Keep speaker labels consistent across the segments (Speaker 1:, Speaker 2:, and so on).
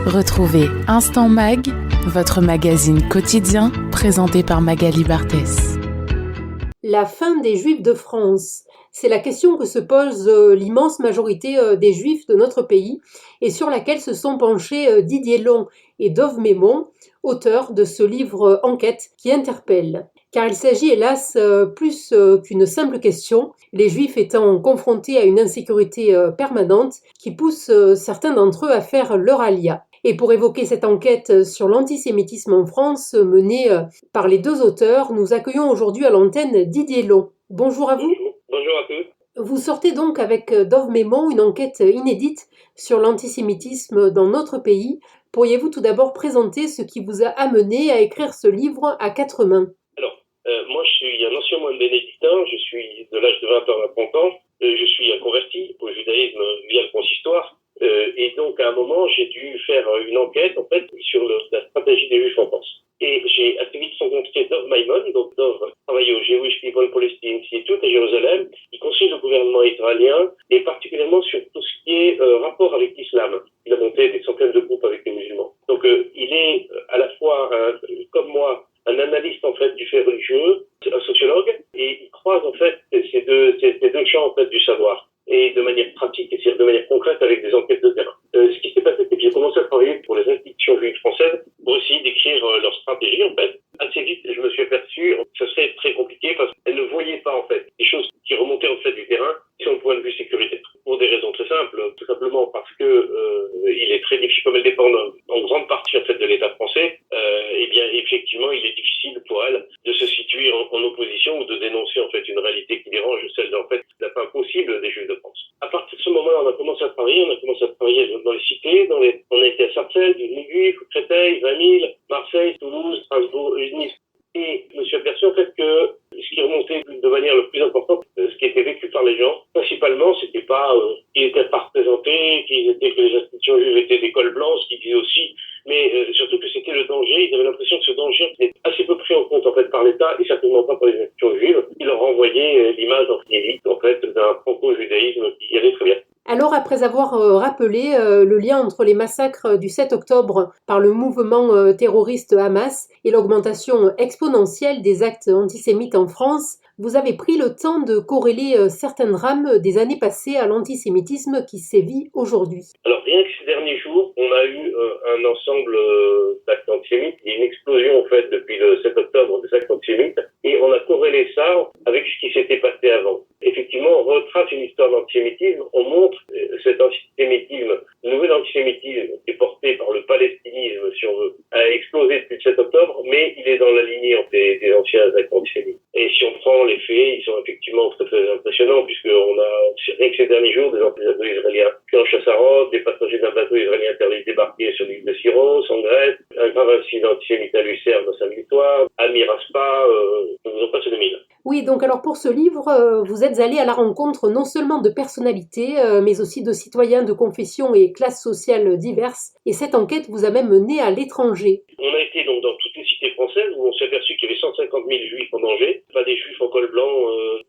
Speaker 1: Retrouvez Instant Mag, votre magazine quotidien présenté par Magali Barthès.
Speaker 2: La fin des Juifs de France, c'est la question que se pose l'immense majorité des Juifs de notre pays et sur laquelle se sont penchés Didier Long et Dov Mémon, auteurs de ce livre Enquête qui interpelle. Car il s'agit hélas plus qu'une simple question, les Juifs étant confrontés à une insécurité permanente qui pousse certains d'entre eux à faire leur alia. Et pour évoquer cette enquête sur l'antisémitisme en France menée par les deux auteurs, nous accueillons aujourd'hui à l'antenne Didier Long. Bonjour à vous.
Speaker 3: Bonjour à tous.
Speaker 2: Vous sortez donc avec Dov Mémon une enquête inédite sur l'antisémitisme dans notre pays. Pourriez-vous tout d'abord présenter ce qui vous a amené à écrire ce livre à quatre mains?
Speaker 3: Alors, moi je suis un ancien moine bénédictin, je suis de l'âge de 20 ans à 30 ans, je suis un converti au judaïsme via le consistoire. Et donc à un moment j'ai dû faire une enquête en fait sur la stratégie des Juifs en France. Et j'ai assez vite rencontré Dov Maimon, donc Dov travaillait au Jewish People Policy Institute à Jérusalem. Il conseille le gouvernement israélien et particulièrement sur tout ce qui est rapport avec l'islam. Il a monté des centaines de groupes avec les musulmans. Donc il est à la fois comme moi un analyste en fait du fait religieux, un sociologue, et il croise en fait ces deux champs en fait du savoir. Et de manière pratique, et c'est-à-dire de manière concrète avec des enquêtes de terrain. Ce qui s'est passé, c'est que j'ai commencé à travailler pour les institutions juives françaises pour essayer d'écrire leur stratégie, en fait. Assez vite, je me suis aperçu que ça serait très compliqué parce qu'elles ne voyaient pas, en fait, des choses qui remontaient, en fait, du terrain sur le point de vue sécuritaire. Pour des raisons très simples, tout simplement parce que il est très difficile, comme elles dépendent en grande partie, en fait, de l'État français, eh bien, effectivement, il est difficile pour elles de se situer en opposition ou de dénoncer, en fait, une réalité qui dérange, celle, en fait, de la fin possible des Juifs de France. À partir de ce moment-là, on a commencé à travailler dans les cités, on a été à Sarcelles, Ligues, Créteil, Vanille, Marseille, Toulouse, Strasbourg, Nice. Et je me suis aperçu en fait que ce qui remontait de manière le plus importante, ce qui était vécu par les gens, principalement, c'était pas qu'ils n'étaient pas représentés, que les institutions juives étaient des cols blancs, ce qu'ils disaient aussi, mais surtout que c'était le danger. Ils avaient l'impression que ce danger était assez peu pris en compte en fait par l'État et certainement pas par les institutions juives. Ils leur renvoyaient l'image élite en fait d'un franco-judaïsme qui allait très bien.
Speaker 2: Alors, après avoir rappelé le lien entre les massacres du 7 octobre par le mouvement terroriste Hamas et l'augmentation exponentielle des actes antisémites en France, vous avez pris le temps de corréler certains drames des années passées à l'antisémitisme qui sévit aujourd'hui.
Speaker 3: Alors, rien que ces derniers jours, on a eu un ensemble d'actes antisémites. Il y a une explosion, en fait, depuis le 7 octobre des actes antisémites. Et on a corrélé ça avec ce qui s'était passé avant. Effectivement, on retrace une histoire d'antisémitisme, on montre cet antisémitisme, le nouvel antisémitisme qui est porté par le palestinisme, si on veut, a explosé depuis le 7 octobre, mais il est dans la lignée des anciens actes antisémites. Et si on prend les faits, ils sont effectivement très très impressionnants, puisqu'on a, rien que ces derniers jours, des bateaux israéliens qui en chasse à Rhodes, des passagers d'un bateau israélien interdit de débarquer sur l'île de Syros, en Grèce, un grave incident antisémite à Lucerne dans sa victoire, à Miraspa, nous en passe de mille.
Speaker 2: Oui, donc alors pour ce livre, vous êtes allé à la rencontre non seulement de personnalités, mais aussi de citoyens de confessions et classes sociales diverses. Et cette enquête vous a même mené à l'étranger.
Speaker 3: On a été donc dans toutes les cités françaises où on s'est aperçu qu'il y avait 150 000 juifs en danger. Pas des juifs en col blanc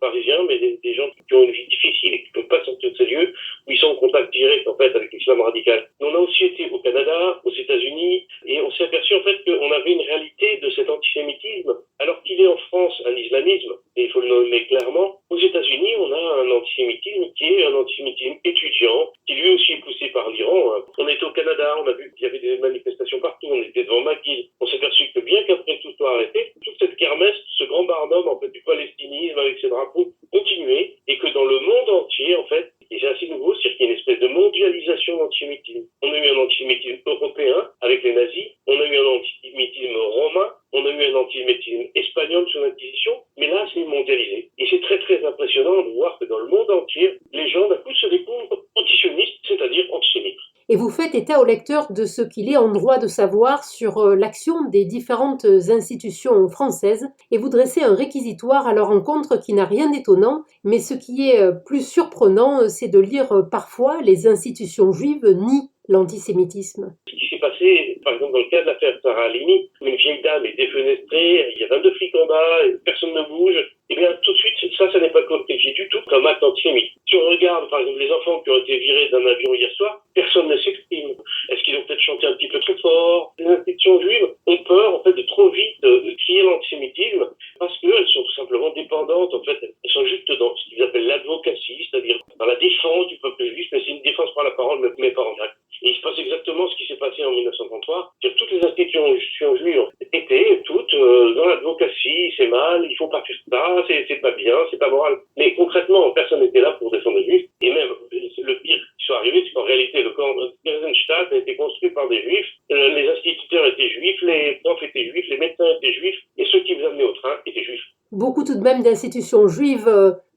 Speaker 3: parisiens, mais des gens qui ont une vie difficile et qui ne peuvent pas sortir de ces lieux où ils sont en contact direct en fait avec l'islam radical. Mais on a aussi été au Canada, aux États-Unis, et on s'est aperçu en fait qu'on avait une réalité de cet antisémitisme, alors qu'il est en France un islamisme, et il faut le nommer clairement. Aux États-Unis, on a un antisémitisme qui est un antisémitisme étudiant, qui lui aussi est poussé par l'Iran. On était au Canada, on a vu qu'il y avait des manifestations partout, on était devant McGill. On s'est aperçu que bien qu'après tout soit arrêté, toute cette kermesse, ce grand barnum en fait du palestinisme avec ses drapeaux continuait, et que dans le monde entier, en fait, et c'est assez nouveau, c'est-à-dire qu'il y a une espèce de mondialisation de l'antisémitisme. On a eu un antisémitisme européen avec les nazis, on a eu un antisémitisme romain, on a eu un antisémitisme espagnol sous l'Inquisition, mais là c'est mondialisé. Et c'est très très impressionnant de voir que dans le monde entier, les gens d'un coup se découvrent antisionistes, c'est-à-dire antisémites.
Speaker 2: Et vous faites état au lecteur de ce qu'il est en droit de savoir sur l'action des différentes institutions françaises et vous dressez un réquisitoire à leur encontre qui n'a rien d'étonnant, mais ce qui est plus surprenant, c'est de lire parfois les institutions juives nient l'antisémitisme.
Speaker 3: Ce qui s'est passé, par exemple, dans le cas de l'affaire Sarah Halimi, où une vieille dame est défenestrée, il y a 22 flics en bas, personne ne bouge, eh bien, tout de suite, ça n'est pas qualifié du tout comme acte antisémite. Si on regarde, par exemple, les enfants qui ont été virés d'un avion hier soir, personne ne s'exprime. Est-ce qu'ils ont peut-être chanté un petit peu fort. Les institutions juives ont peur, en fait, de trop vite crier l'antisémitisme parce qu'elles sont tout simplement dépendantes, en fait. Elles sont juste dans ce qu'ils appellent l'advocatie, c'est-à-dire dans la défense du peuple juif, mais c'est une défense par la parole, mais pas en acte. Et il se passe exactement ce qui s'est passé en 1933. C'est-à-dire toutes les institutions juives étaient toutes dans l'advocatie, c'est mal, il faut pas faire ça, c'est pas bien, c'est pas moral. Mais concrètement, personne n'était là pour défendre les juifs. Et même, le pire qui soit arrivé, c'est qu'en réalité, le camp Theresienstadt a été construit par des juifs, les instituteurs étaient juifs, les profs étaient juifs, les médecins étaient juifs, et ceux qui vous amenaient au train étaient juifs.
Speaker 2: Beaucoup tout de même d'institutions juives,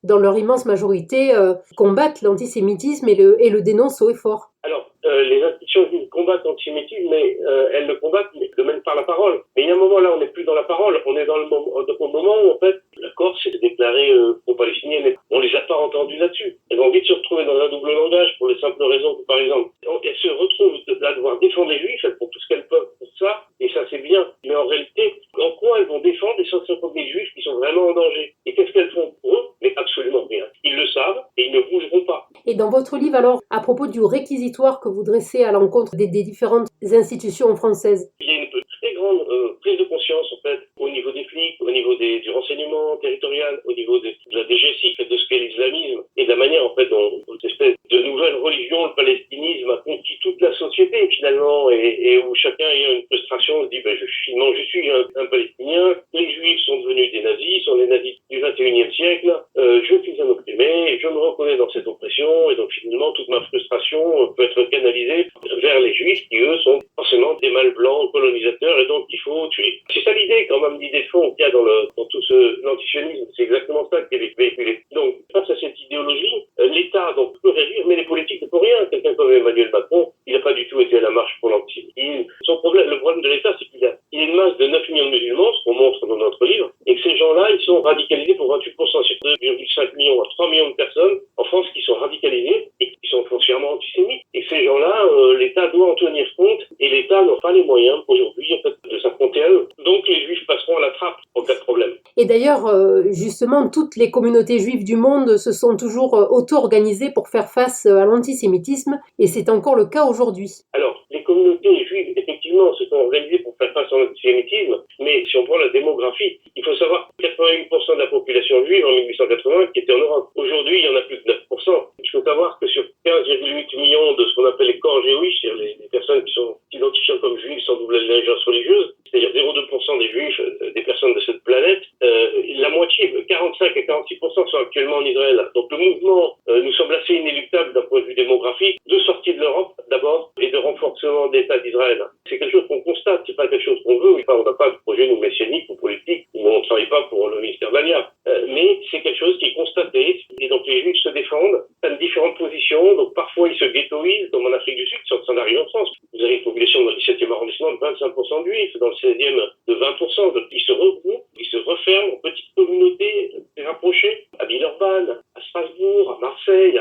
Speaker 2: dans leur immense majorité, combattent l'antisémitisme et le dénoncent haut et fort.
Speaker 3: Alors, les institutions juives combattent l'antisémitisme, mais elles le combattent même par la parole. Mais il y a un moment là, on n'est plus dans la parole, on est dans au moment où, en fait, la Corse s'est déclarée pro-palestinienne. On les a pas entendus là-dessus. Elles vont vite se retrouver dans un double langage pour les simples raisons que, par exemple, elles se retrouvent là devoir défendre les juifs, elles font tout ce qu'elles peuvent pour ça, et ça c'est bien. Mais en réalité, en quoi elles vont défendre les 150 000 juifs qui sont vraiment en danger? Et qu'est-ce qu'elles font pour eux? Mais absolument rien. Ils le savent et ils ne bougeront pas.
Speaker 2: Et dans votre livre, alors, à propos du réquisitoire que vous dressez à l'encontre des différentes institutions françaises,
Speaker 3: il y a une très grande prise de conscience, en fait, au niveau des flics, au niveau du renseignement territorial, au niveau de la DGSI, de ce qu'est l'islamisme, et de la manière, en fait, dont cette espèce de nouvelle religion, le palestinisme, a conquis toute la société, finalement, et où chacun a une frustration, se dit, je suis un Palestinien, les Juifs sont devenus des nazis, sont les nazis du 21e siècle, je suis un opprimé, je me reconnais dans cette oppression, et donc finalement, toute ma frustration peut être canalisée vers les Juifs, qui eux sont forcément des mâles blancs colonisateurs, et donc il faut tuer. C'est ça l'idée, quand même, l'idée de fond qu'il y a dans tout l'antisionisme, c'est exactement ça qui est véhiculé. Donc, face à cette idéologie, l'État donc peut réagir, mais les politiques ne font rien. Quelqu'un comme Emmanuel Macron, il n'a pas du tout été à la marche pour l'antisémitisme. Le problème de l'État, c'est qu'il y a une masse de 9 millions de musulmans, ce qu'on montre dans notre livre, et que ces gens-là, ils sont radicalisés pour 28%. C'est 2,5 millions à 3 millions de personnes en France qui sont radicalisées et qui sont foncièrement antisémites. Et que ces gens-là, l'État doit en tenir compte, et l'État n'a pas les moyens aujourd'hui, en fait, de s'affronter à eux. Donc les Juifs passeront à la trappe en cas de problème.
Speaker 2: Et d'ailleurs, justement, toutes les communautés juives du monde se sont toujours auto-organisées pour faire face à l'antisémitisme, et c'est encore le cas aujourd'hui.
Speaker 3: Alors, les communautés juives, effectivement, se sont organisées pour faire face à l'antisémitisme, mais si on prend la démographie, il faut savoir que 81% de la population juive en 1880 qui était en Europe. Aujourd'hui, il y en a plus de 9%. Il faut savoir que sur 15,8 millions de ce qu'on appelle les corps juifs, c'est-à-dire les personnes qui sont identifiées comme juives sans double allégeance religieuse, c'est-à-dire 0,2% des juifs, des personnes de cette planète, la moitié, 45 à 46% sont actuellement en Israël. Donc le mouvement nous semble assez inéluctable d'un point de vue démographique, de sortie de l'Europe d'abord et de renforcement d'État d'Israël. C'est quelque chose qu'on constate, c'est pas quelque chose qu'on veut. On n'a pas de projet nous messianique ou politique, ou on ne travaille pas pour le ministère d'Alia. Mais c'est quelque chose qui est constaté, et donc les Juifs se défendent, prennent différentes positions, donc parfois ils se ghettoisent, comme en Afrique du Sud, ça en arrive en France. Vous avez une population dans le 17e arrondissement de 25% de Juifs, dans le 16e de 20%, donc ils se regroupent, ils se referment en petites communautés rapprochées, à Villeurbanne, à Strasbourg, à Marseille,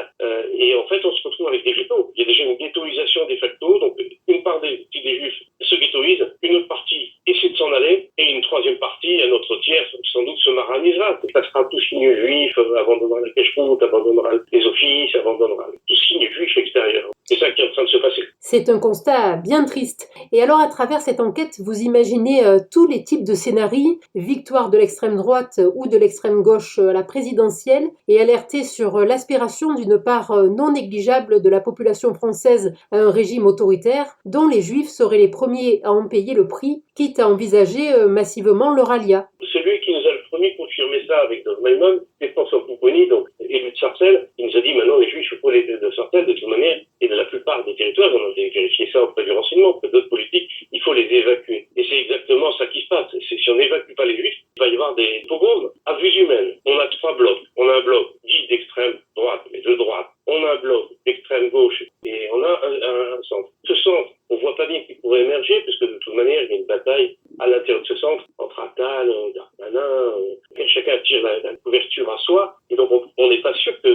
Speaker 3: et en fait on se retrouve avec des ghettos. Il y a déjà une ghettoisation de facto, donc une part des Juifs se ghettoisent, une autre partie essaie de s'en aller, et une troisième partie, un autre tiers, sans doute se maranisera. Ça sera tout signe juif, abandonnera la cache-route, abandonnera les offices, abandonnera tout signe juif extérieur. C'est ça qui est en train de se passer.
Speaker 2: C'est un constat bien triste. Et alors, à travers cette enquête, vous imaginez tous les types de scénarios, victoire de l'extrême droite ou de l'extrême gauche à la présidentielle, et alerter sur l'aspiration d'une part non négligeable de la population française à un régime autoritaire, dont les Juifs seraient les premiers à en payer le prix, quitte à envisager massivement leur alia.
Speaker 3: Celui qui nous a le premier confirmé ça avec Dov Maimon, c'est François Pupponi, donc élu de Sarcelles. Il nous a dit maintenant les Juifs, il faut les de Sarcelles de toute manière, et de la plupart des territoires, on a vérifié ça auprès du renseignement, auprès d'autres politiques, il faut les évacuer. Et c'est exactement ça qui se passe. Si on n'évacue pas les Juifs, il va y avoir des pogroms à vue humaine. On a 3 blocs. On a un bloc dit d'extrême droite, mais de droite. On a un bloc d'extrême gauche et on a un centre. Ce centre, on voit pas bien qu'il pourrait émerger, puisque de toute manière, il y a une bataille à l'intérieur de ce centre entre Attal, Darmanin, chacun tire la couverture à soi, et donc on n'est pas sûr qu'un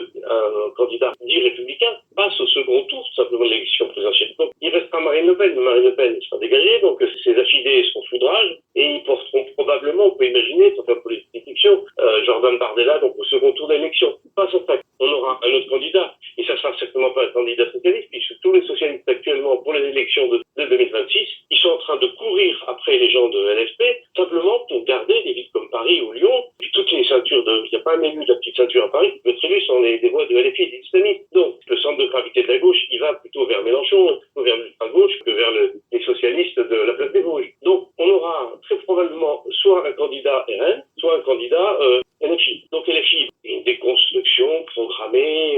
Speaker 3: candidat dit républicain passe au second tour, tout simplement de l'élection présidentielle. Donc il restera Marine Le Pen, mais Marine Le Pen sera dégagée, donc ses affidés seront sous ouvrage, et ils porteront probablement, on peut imaginer, sans faire politique fiction, Jordan Bardella, donc au second tour d'élection. Pas à ça, on aura un autre candidat, et ça sera certainement pas un candidat socialiste, puisque tous les socialistes actuellement pour les élections de 2026, ils sont LFP, simplement pour garder des villes comme Paris ou Lyon, puis toutes les ceintures il n'y a pas un élu de la petite ceinture à Paris qui peut être élu sans des voix de LFI et des islamistes. Donc, le centre de gravité de la gauche, il va plutôt vers Mélenchon, plutôt vers l'ultra-gauche que vers les socialistes de la place des Vosges. Donc, on aura très probablement soit un candidat RN, soit un candidat LFI. Donc, LFI, une déconstruction programmée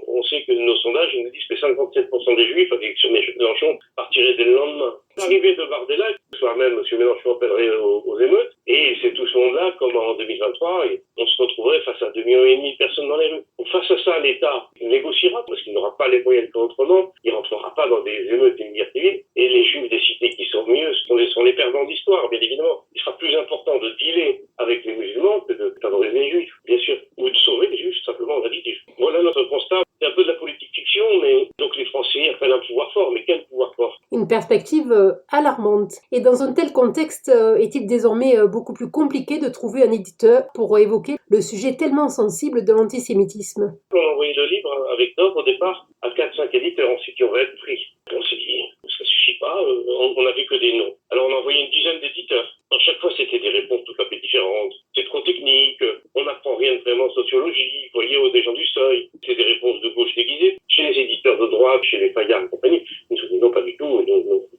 Speaker 3: on sait que nos sondages nous disent que 57% des Juifs, avec sur Mélenchon, partiraient dès le lendemain. L'arrivée de Bardella, le soir même, M. Mélenchon appellerait aux émeutes, et c'est tout ce monde-là, comme en 2023, et on se retrouverait face à 2,5 millions de personnes dans les rues. Donc, face à ça, l'État négociera, parce qu'il n'aura pas les moyens de faire autrement, il ne rentrera pas dans des émeutes et une guerre civile, et les Juifs des cités qui sont mieux sont les perdants d'histoire, bien évidemment. Il sera plus important de dealer avec les musulmans que de favoriser les Juifs, bien sûr, ou de sauver les Juifs, simplement, on a dit. Voilà notre constat. C'est un peu de la politique fiction, mais donc les Français appellent un pouvoir fort. Mais quel pouvoir fort?
Speaker 2: Une perspective alarmante. Et dans un tel contexte, est-il désormais beaucoup plus compliqué de trouver un éditeur pour évoquer le sujet tellement sensible de l'antisémitisme?
Speaker 3: On a envoyé le livre avec Dove au départ à 4-5 éditeurs ensuite qui auraient été pris. On s'est dit, ça suffit pas, on n'avait que des noms. Alors on a envoyé une dizaine d'éditeurs. À chaque fois, c'était des réponses tout à fait différentes. C'est trop technique, on n'apprend rien de vraiment en sociologie, vous voyez, des gens du seuil. C'est des réponses de gauche déguisées. Chez les éditeurs de droite, chez les Fayard et compagnie, ils nous ont dit non, pas du tout,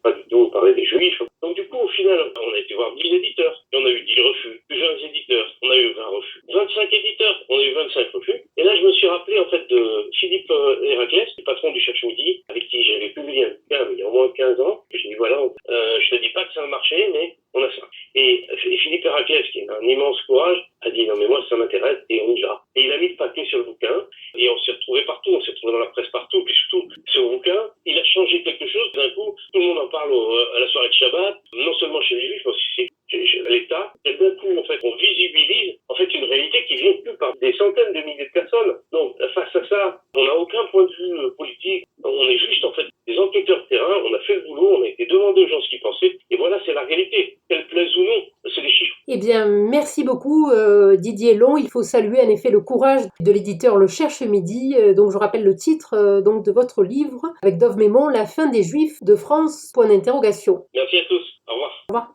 Speaker 3: pas du tout parler des Juifs. Donc du coup, au final, on a été voir 10 éditeurs. Et on a eu 10 refus. Plus jeunes éditeurs, on a eu 20 refus. 25 éditeurs, on a eu 25 refus. Et là, je me suis rappelé en fait de Philippe Héraclès, le patron du Cherche Midi, avec qui j'avais publié un bouquin il y a au moins 15 ans. Je dis voilà, je ne dis pas que ça a marché, mais on a ça. Et Philippe Héraclès, qui a un immense courage, a dit non mais moi ça m'intéresse et on y va. Et il a mis le paquet sur le bouquin et on s'est retrouvé partout, on s'est retrouvé dans la presse partout, puis surtout ce bouquin, il a changé quelque chose. D'un coup, tout le monde en parle à la soirée de Shabbat, non seulement chez les Juifs, mais aussi chez l'État. Et d'un coup, en fait, on visibilise en fait une réalité qui vient plus par des centaines de milliers de personnes. Donc face à ça, on n'a aucun point de vue politique. On est juste en fait des enquêteurs de terrain. On a fait le boulot, on a été demandé aux gens ce qu'ils pensaient. Et voilà, c'est la réalité. Qu'elle plaise ou non, c'est des chiffres.
Speaker 2: Eh bien, merci beaucoup Didier Long. Il faut saluer en effet le courage de l'éditeur Le Cherche Midi. Donc je rappelle le titre donc de votre livre avec Dove Mémon, La fin des Juifs de France, point d'interrogation.
Speaker 3: Merci à tous. Au revoir.
Speaker 2: Au revoir.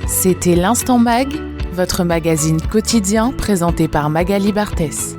Speaker 1: C'était l'Instant Mag, votre magazine quotidien présenté par Magali Barthès.